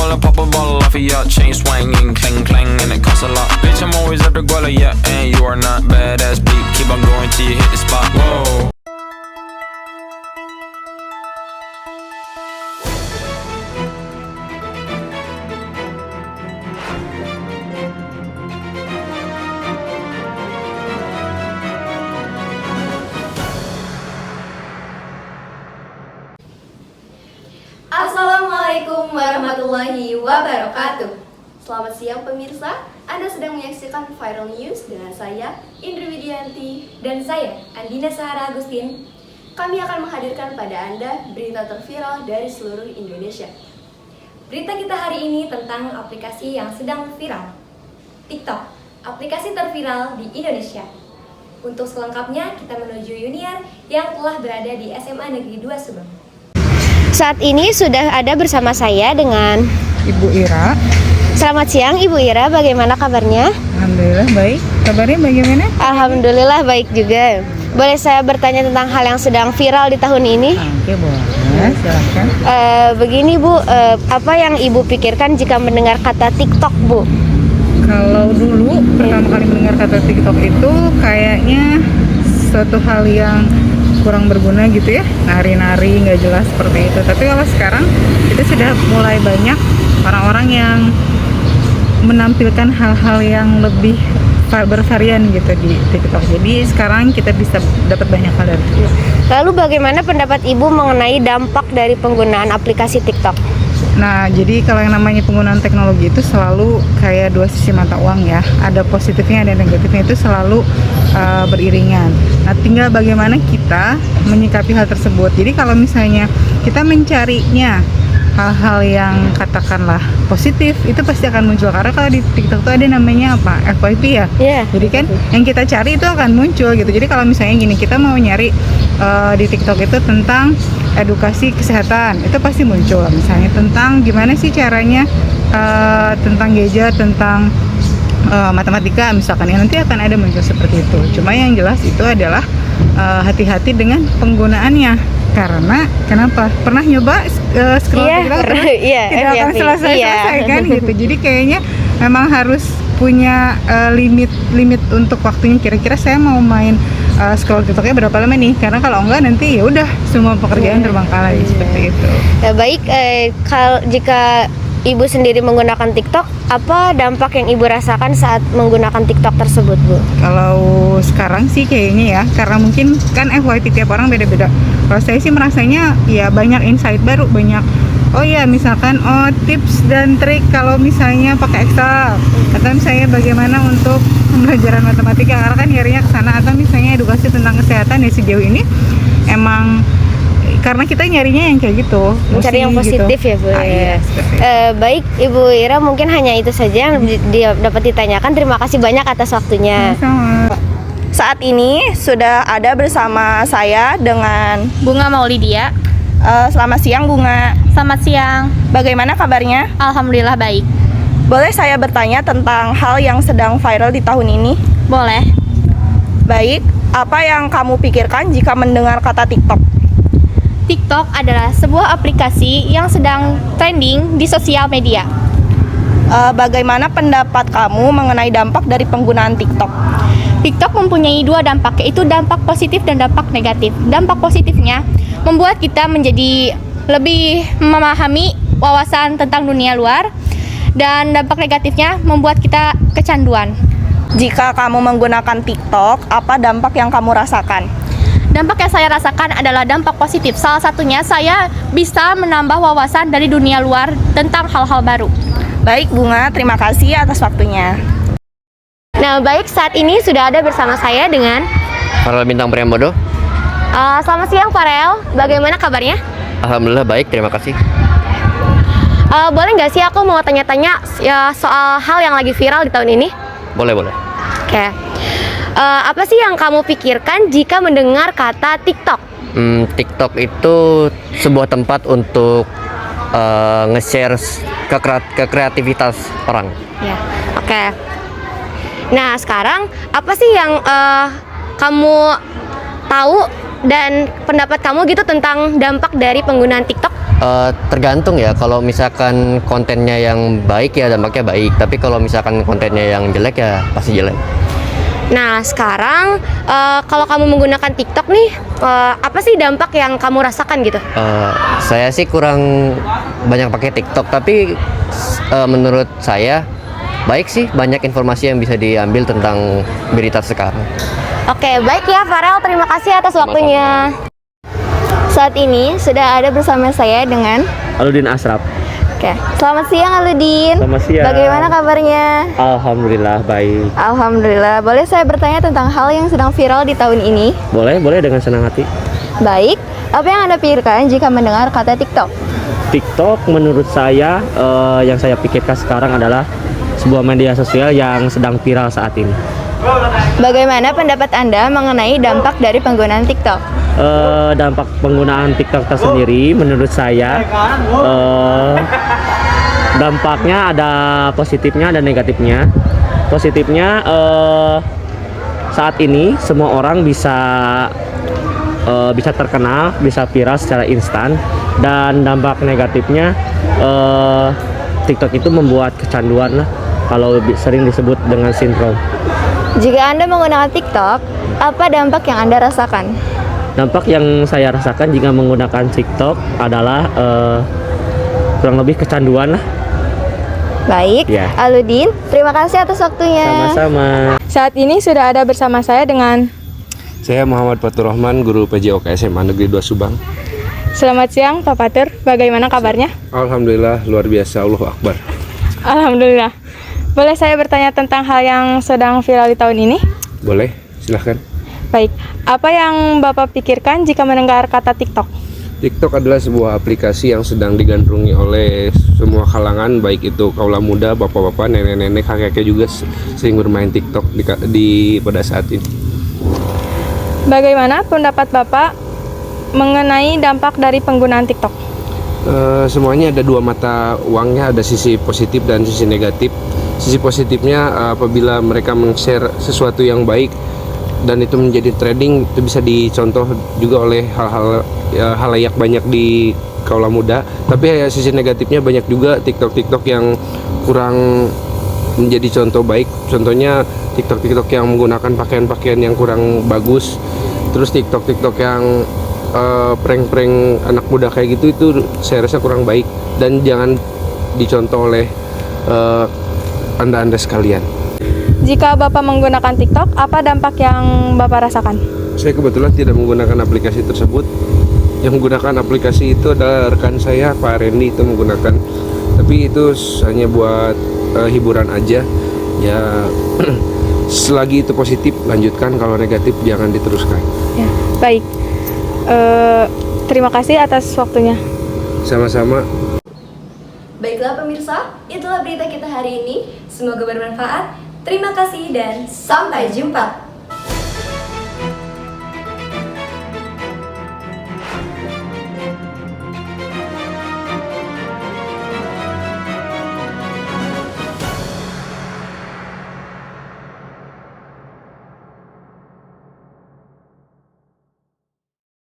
wanna pop a bottle off of ya. Chain swinging, clang clang, and it costs a lot. Bitch, I'm always at the guala, yeah, and you are not badass beat. Keep on going till you hit the spot. Whoa. Assalamualaikum warahmatullahi wabarakatuh. Selamat siang pemirsa, Anda sedang menyaksikan Viral News dengan saya Indri Widianti dan saya Andina Sahara Agustin. Kami akan menghadirkan pada Anda berita terviral dari seluruh Indonesia. Berita kita hari ini tentang aplikasi yang sedang viral, TikTok, aplikasi terviral di Indonesia. Untuk selengkapnya kita menuju Yuniar yang telah berada di SMA Negeri 2 Subang. Saat ini sudah ada bersama saya dengan Ibu Ira. Selamat siang Ibu Ira, bagaimana kabarnya? Alhamdulillah baik. Kabarnya bagaimana? Alhamdulillah baik juga. Boleh saya bertanya tentang hal yang sedang viral di tahun ini? Oke, boleh. Silakan. Begini Bu, apa yang Ibu pikirkan jika mendengar kata TikTok Bu? Kalau dulu pertama kali mendengar kata TikTok itu kayaknya suatu hal yang kurang berguna gitu ya, nari-nari nggak jelas seperti itu. Tapi kalau sekarang itu sudah mulai banyak orang-orang yang menampilkan hal-hal yang lebih bervarian gitu di TikTok. Jadi sekarang kita bisa dapat banyak hal dari itu. Lalu bagaimana pendapat Ibu mengenai dampak dari penggunaan aplikasi TikTok? Nah, jadi kalau yang namanya penggunaan teknologi itu selalu kayak dua sisi mata uang ya. Ada positifnya, ada negatifnya, itu selalu beriringan. Nah, tinggal bagaimana kita menyikapi hal tersebut. Jadi kalau misalnya kita mencarinya hal-hal yang katakanlah positif, itu pasti akan muncul. Karena kalau di TikTok itu ada namanya apa? FYP ya. Yeah. Jadi kan yang kita cari itu akan muncul gitu. Jadi kalau misalnya gini, kita mau nyari di TikTok itu tentang edukasi kesehatan, itu pasti muncul. Misalnya tentang gimana sih caranya tentang gadget, tentang matematika misalkan, ya nanti akan ada muncul seperti itu. Cuma yang jelas itu adalah hati-hati dengan penggunaannya. Karena kenapa? Pernah nyoba scroll TikTok tidak akan selesai kan gitu. Jadi kayaknya memang harus punya limit untuk waktunya. Kira-kira saya mau main scroll TikToknya berapa lama nih? Karena kalau enggak nanti ya udah semua pekerjaan terbengkalai seperti itu. Baik, kalau jika Ibu sendiri menggunakan TikTok, apa dampak yang Ibu rasakan saat menggunakan TikTok tersebut, Bu? Kalau sekarang sih kayaknya ya, karena mungkin kan FYP tiap orang beda-beda. Kalau saya sih merasanya ya banyak insight baru, banyak misalkan tips dan trik kalau misalnya pakai Excel, atau misalnya bagaimana untuk pembelajaran matematika, karena kan nyarinya ke sana, atau misalnya edukasi tentang kesehatan ya. Sejauh ini emang karena kita nyarinya yang kayak gitu, mencari yang positif gitu. Ya Bu. Iya, baik Ibu Ira, mungkin hanya itu saja yang dapat ditanyakan. Terima kasih banyak atas waktunya. Sama. Saat ini sudah ada bersama saya dengan Bunga Maulidia. Selamat siang Bunga. Selamat siang. Bagaimana kabarnya? Alhamdulillah baik. Boleh saya bertanya tentang hal yang sedang viral di tahun ini? Boleh. Baik, apa yang kamu pikirkan jika mendengar kata TikTok? TikTok adalah sebuah aplikasi yang sedang trending di sosial media. Bagaimana pendapat kamu mengenai dampak dari penggunaan TikTok? TikTok mempunyai dua dampak, yaitu dampak positif dan dampak negatif. Dampak positifnya membuat kita menjadi lebih memahami wawasan tentang dunia luar, dan dampak negatifnya membuat kita kecanduan. Jika kamu menggunakan TikTok, apa dampak yang kamu rasakan? Dampak yang saya rasakan adalah dampak positif. Salah satunya saya bisa menambah wawasan dari dunia luar tentang hal-hal baru. Baik Bunga, terima kasih atas waktunya. Nah baik, saat ini sudah ada bersama saya dengan Farel Bintang Priambodo. Selamat siang Farel, bagaimana kabarnya? Alhamdulillah baik, terima kasih. Boleh nggak sih aku mau tanya-tanya ya, soal hal yang lagi viral di tahun ini? Boleh. Oke. Apa sih yang kamu pikirkan jika mendengar kata TikTok? TikTok itu sebuah tempat untuk nge-share kreativitas orang. Ya, oke. Nah, sekarang apa sih yang kamu tahu dan pendapat kamu gitu tentang dampak dari penggunaan TikTok? Tergantung ya, kalau misalkan kontennya yang baik ya dampaknya baik, tapi kalau misalkan kontennya yang jelek ya pasti jelek. Nah, sekarang kalau kamu menggunakan TikTok nih, apa sih dampak yang kamu rasakan gitu? Saya sih kurang banyak pakai TikTok, tapi menurut saya baik sih, banyak informasi yang bisa diambil tentang berita sekarang. Oke, baik ya Farel, terima kasih atas waktunya. Saat ini sudah ada bersama saya dengan Aludin Asraf. Oke, selamat siang Aludin. Selamat siang. Bagaimana kabarnya? Alhamdulillah baik. Alhamdulillah. Boleh saya bertanya tentang hal yang sedang viral di tahun ini? Boleh dengan senang hati. Baik, apa yang Anda pikirkan jika mendengar kata TikTok? TikTok menurut saya yang saya pikirkan sekarang adalah sebuah media sosial yang sedang viral saat ini. Bagaimana pendapat Anda mengenai dampak dari penggunaan TikTok? Dampak penggunaan TikTok tersendiri menurut saya dampaknya ada positifnya ada negatifnya. Positifnya saat ini semua orang bisa terkenal, bisa viral secara instan, dan dampak negatifnya TikTok itu membuat kecanduan lah, kalau sering disebut dengan sindrom. Jika Anda menggunakan TikTok, apa dampak yang Anda rasakan? Dampak yang saya rasakan jika menggunakan TikTok adalah kurang lebih kecanduan lah. Baik, Ya. Aludin, terima kasih atas waktunya. Sama-sama. Saat ini sudah ada bersama saya dengan Saya Muhammad Fatur Rahman, guru PJOK SMA Negeri 2 Subang. Selamat siang Pak Fatur, bagaimana kabarnya? Alhamdulillah, luar biasa, Allahu Akbar. Alhamdulillah. Boleh saya bertanya tentang hal yang sedang viral di tahun ini? Boleh, silahkan. Baik, apa yang Bapak pikirkan jika mendengar kata TikTok? TikTok adalah sebuah aplikasi yang sedang digandrungi oleh semua kalangan, baik itu kaula muda, bapak-bapak, nenek-nenek, kakek-kakek juga sering bermain TikTok pada saat ini. Bagaimana pendapat Bapak mengenai dampak dari penggunaan TikTok? Semuanya ada dua mata uangnya, ada sisi positif dan sisi negatif. Sisi positifnya apabila mereka men-share sesuatu yang baik dan itu menjadi trending, itu bisa dicontoh juga oleh halayak banyak di kaula muda. Tapi sisi negatifnya banyak juga TikTok yang kurang menjadi contoh baik. Contohnya TikTok yang menggunakan pakaian-pakaian yang kurang bagus, terus TikTok yang prank-prank anak muda kayak gitu, itu saya rasa kurang baik dan jangan dicontoh oleh anda sekalian. Jika Bapak menggunakan TikTok, apa dampak yang Bapak rasakan? Saya kebetulan tidak menggunakan aplikasi tersebut. Yang menggunakan aplikasi itu adalah rekan saya, Pak Randy, itu menggunakan. Tapi itu hanya buat hiburan aja. Ya, selagi itu positif lanjutkan, kalau negatif jangan diteruskan. Ya, baik. Terima kasih atas waktunya. Sama-sama. Baiklah pemirsa, itulah berita kita hari ini. Semoga bermanfaat. Terima kasih dan sampai jumpa.